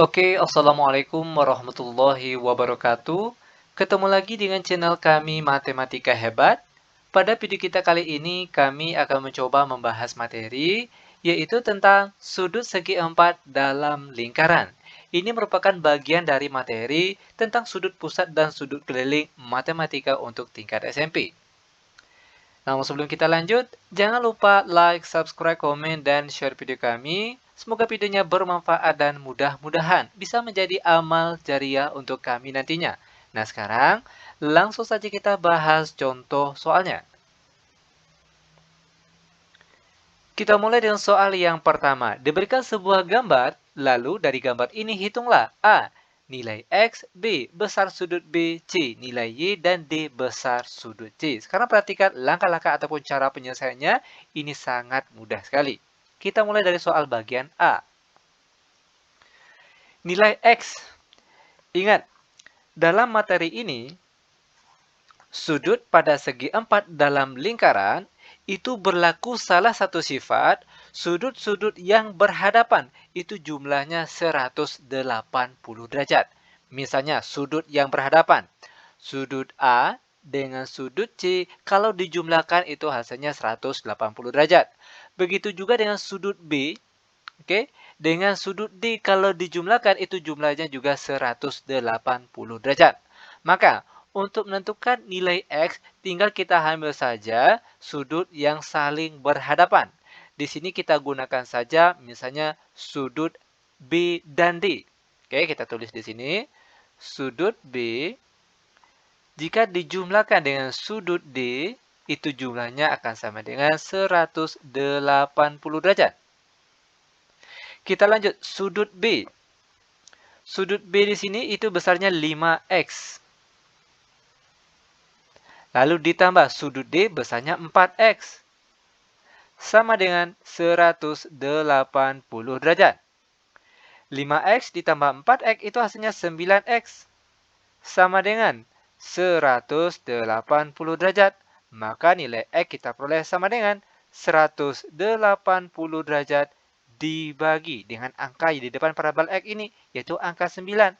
Oke, Assalamualaikum warahmatullahi wabarakatuh. Ketemu lagi dengan channel kami Matematika Hebat. Pada video kita kali ini, kami akan mencoba membahas materi, yaitu tentang sudut segi empat dalam lingkaran. Ini merupakan bagian dari materi tentang sudut pusat dan sudut keliling matematika untuk tingkat SMP. Namun sebelum kita lanjut, jangan lupa like, subscribe, komen, dan share video kami. Semoga videonya bermanfaat dan mudah-mudahan bisa menjadi amal jariah untuk kami nantinya. Nah sekarang, langsung saja kita bahas contoh soalnya. Kita mulai dengan soal yang pertama. Diberikan sebuah gambar, lalu dari gambar ini hitunglah A. Nilai X, B. Besar sudut B, C. Nilai Y, dan D. Besar sudut C. Sekarang perhatikan langkah-langkah ataupun cara penyelesaiannya. Ini sangat mudah sekali. Kita mulai dari soal bagian A. Nilai X. Ingat, dalam materi ini, sudut pada segi 4 dalam lingkaran itu berlaku salah satu sifat sudut-sudut yang berhadapan itu jumlahnya 180 derajat. Misalnya sudut yang berhadapan. Sudut A dengan sudut C kalau dijumlahkan itu hasilnya 180 derajat. Begitu juga dengan sudut B, oke? Dengan sudut D kalau dijumlahkan itu jumlahnya juga 180 derajat. Maka untuk menentukan nilai X, tinggal kita ambil saja sudut yang saling berhadapan. Di sini kita gunakan saja misalnya sudut B dan D. Oke, kita tulis di sini. Sudut B, jika dijumlahkan dengan sudut D, itu jumlahnya akan sama dengan 180 derajat. Kita lanjut, sudut B. Sudut B di sini itu besarnya 5X. Lalu ditambah sudut D besarnya 4X. Sama dengan 180 derajat. 5X ditambah 4X itu hasilnya 9X. Sama dengan 180 derajat. Maka nilai X kita peroleh sama dengan 180 derajat dibagi dengan angka di depan parabel X ini, yaitu angka 9.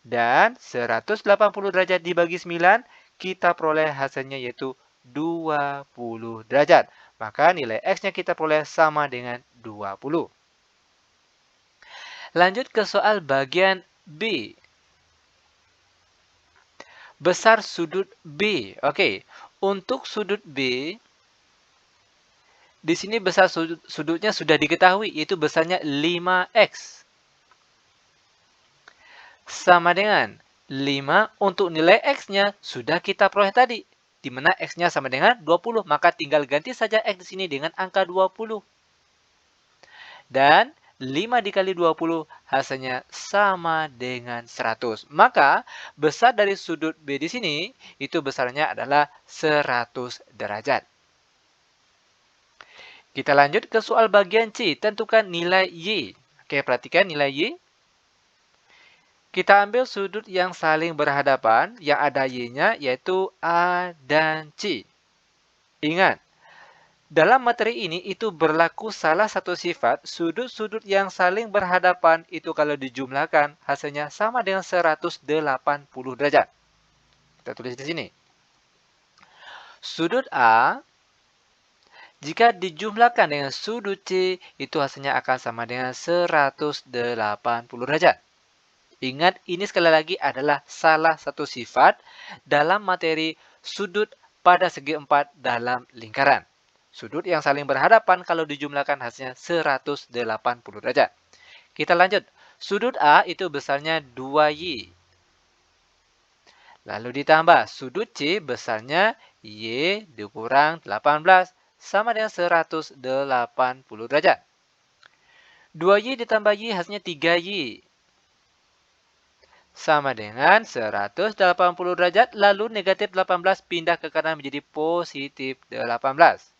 Dan 180 derajat dibagi 9, kita peroleh hasilnya yaitu 20 derajat. Maka nilai X-nya kita peroleh sama dengan 20. Lanjut ke soal bagian B. Besar sudut B. Oke, untuk sudut B, di sini besar sudutnya sudah diketahui, yaitu besarnya 5X. Sama dengan 5 untuk nilai X-nya sudah kita peroleh tadi. Di mana X-nya sama dengan 20. Maka tinggal ganti saja X di sini dengan angka 20. Dan 5 dikali 20 hasilnya sama dengan 100. Maka besar dari sudut B di sini itu besarnya adalah 100 derajat. Kita lanjut ke soal bagian C. Tentukan nilai Y. Oke, perhatikan nilai Y. Kita ambil sudut yang saling berhadapan, yang ada Y-nya, yaitu A dan C. Ingat, dalam materi ini itu berlaku salah satu sifat sudut-sudut yang saling berhadapan itu kalau dijumlahkan hasilnya sama dengan 180 derajat. Kita tulis di sini. Sudut A jika dijumlahkan dengan sudut C itu hasilnya akan sama dengan 180 derajat. Ingat, ini sekali lagi adalah salah satu sifat dalam materi sudut pada segi 4 dalam lingkaran. Sudut yang saling berhadapan kalau dijumlahkan hasilnya 180 derajat. Kita lanjut. Sudut A itu besarnya 2Y. Lalu ditambah sudut C besarnya Y dikurang 18 sama dengan 180 derajat. 2Y ditambah Y hasilnya 3Y. Sama dengan 180 derajat, lalu negatif 18 pindah ke kanan menjadi positif 18.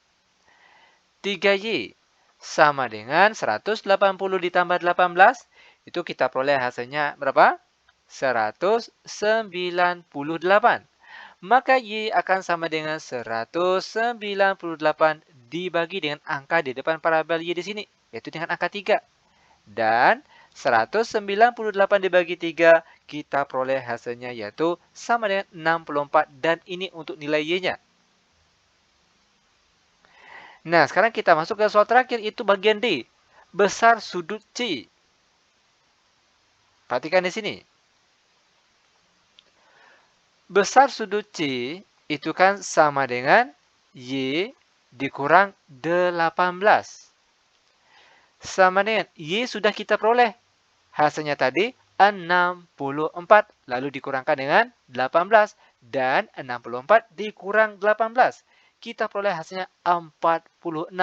3Y sama dengan 180 ditambah 18, itu kita peroleh hasilnya berapa? 198. Maka Y akan sama dengan 198 dibagi dengan angka di depan parabel Y di sini, yaitu dengan angka 3. Dan 198 dibagi 3, kita peroleh hasilnya yaitu sama dengan 64 dan ini untuk nilai Y-nya. Nah, sekarang kita masuk ke soal terakhir, itu bagian D. Besar sudut C. Perhatikan di sini. Besar sudut C itu kan sama dengan Y dikurang 18. Sama dengan Y sudah kita peroleh. Hasilnya tadi 64, lalu dikurangkan dengan 18. Dan 64 dikurang 18. Kita peroleh hasilnya 46.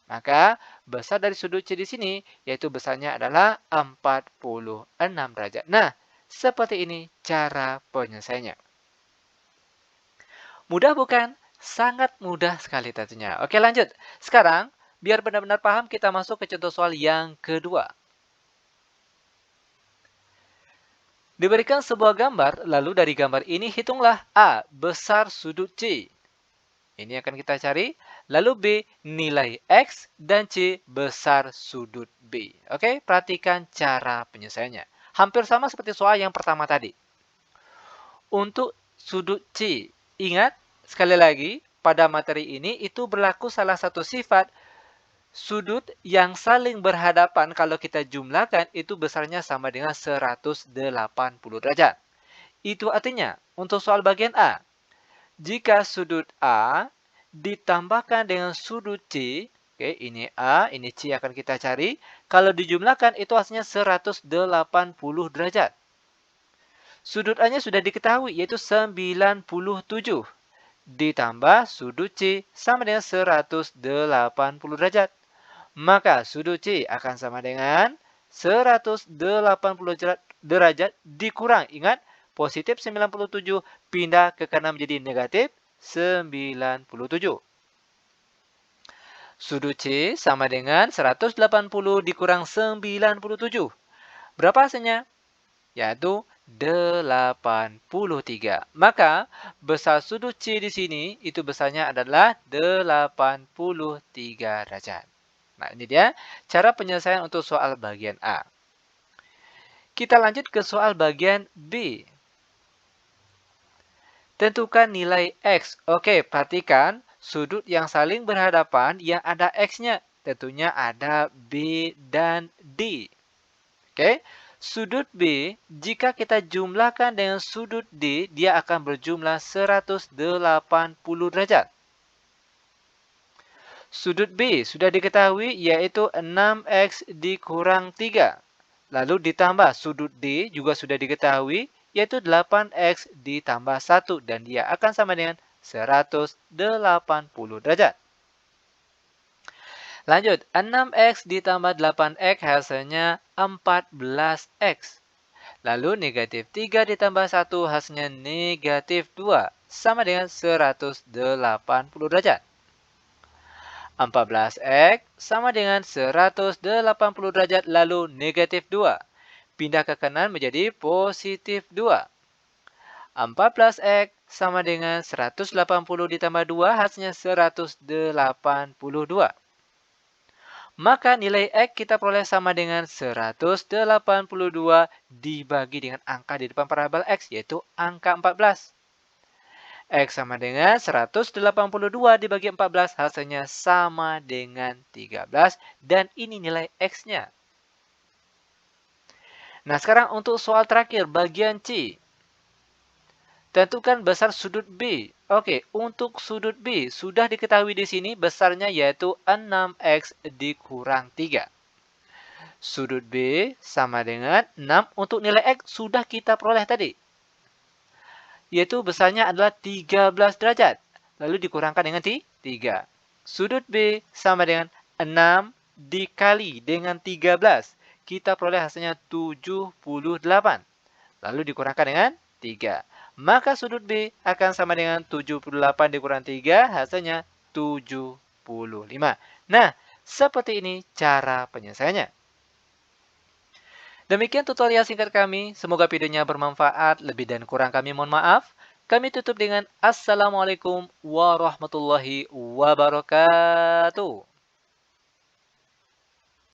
Maka besar dari sudut C di sini, yaitu besarnya adalah 46 derajat. Nah, seperti ini cara penyelesaiannya. Mudah bukan? Sangat mudah sekali tentunya. Oke, lanjut. Sekarang, biar benar-benar paham, kita masuk ke contoh soal yang kedua. Diberikan sebuah gambar, lalu dari gambar ini hitunglah A, besar sudut C. Ini akan kita cari. Lalu B, nilai X, dan C, besar sudut B. Oke, perhatikan cara penyelesaiannya. Hampir sama seperti soal yang pertama tadi. Untuk sudut C, ingat sekali lagi, pada materi ini itu berlaku salah satu sifat sudut yang saling berhadapan kalau kita jumlahkan itu besarnya sama dengan 180 derajat. Itu artinya, untuk soal bagian A, jika sudut A ditambahkan dengan sudut C, oke, ini A, ini C akan kita cari. Kalau dijumlahkan itu hasilnya 180 derajat. Sudut A-nya sudah diketahui, yaitu 97. Ditambah sudut C sama dengan 180 derajat. Maka sudut C akan sama dengan 180 derajat dikurang. Ingat, positif 97 pindah ke kanan menjadi negatif 97. Sudut C sama dengan 180 dikurang 97. Berapa hasilnya? Yaitu 83. Maka besar sudut C di sini itu besarnya adalah 83 derajat. Nah, ini dia cara penyelesaian untuk soal bagian A. Kita lanjut ke soal bagian B. Tentukan nilai X. Oke, perhatikan sudut yang saling berhadapan yang ada X-nya. Tentunya ada B dan D. Oke, sudut B, jika kita jumlahkan dengan sudut D, dia akan berjumlah 180 derajat. Sudut B sudah diketahui yaitu 6X dikurang 3. Lalu ditambah sudut D juga sudah diketahui yaitu 8X ditambah 1 dan dia akan sama dengan 180 derajat. Lanjut, 6X ditambah 8X hasilnya 14X. Lalu negatif 3 ditambah 1 hasilnya negatif 2 sama dengan 180 derajat. 14X sama dengan 180 derajat lalu negatif 2. Pindah ke kanan menjadi positif 2. 14X sama dengan 180 ditambah 2 hasilnya 182. Maka nilai X kita peroleh sama dengan 182 dibagi dengan angka di depan parabel X yaitu angka 14. X sama dengan 182 dibagi 14 hasilnya sama dengan 13 dan ini nilai X-nya. Nah, sekarang untuk soal terakhir bagian C. Tentukan besar sudut B. Oke, untuk sudut B sudah diketahui di sini besarnya yaitu 6X dikurang 3. Sudut B sama dengan 6 untuk nilai X sudah kita peroleh tadi. Yaitu besarnya adalah 13 derajat. Lalu dikurangkan dengan 3. Sudut B sama dengan 6 dikali dengan 13. Kita peroleh hasilnya 78. Lalu dikurangkan dengan 3. Maka sudut B akan sama dengan 78 dikurang 3 hasilnya 75. Nah, seperti ini cara penyelesaiannya. Demikian tutorial singkat kami. Semoga videonya bermanfaat. Lebih dan kurang kami mohon maaf. Kami tutup dengan Assalamualaikum warahmatullahi wabarakatuh.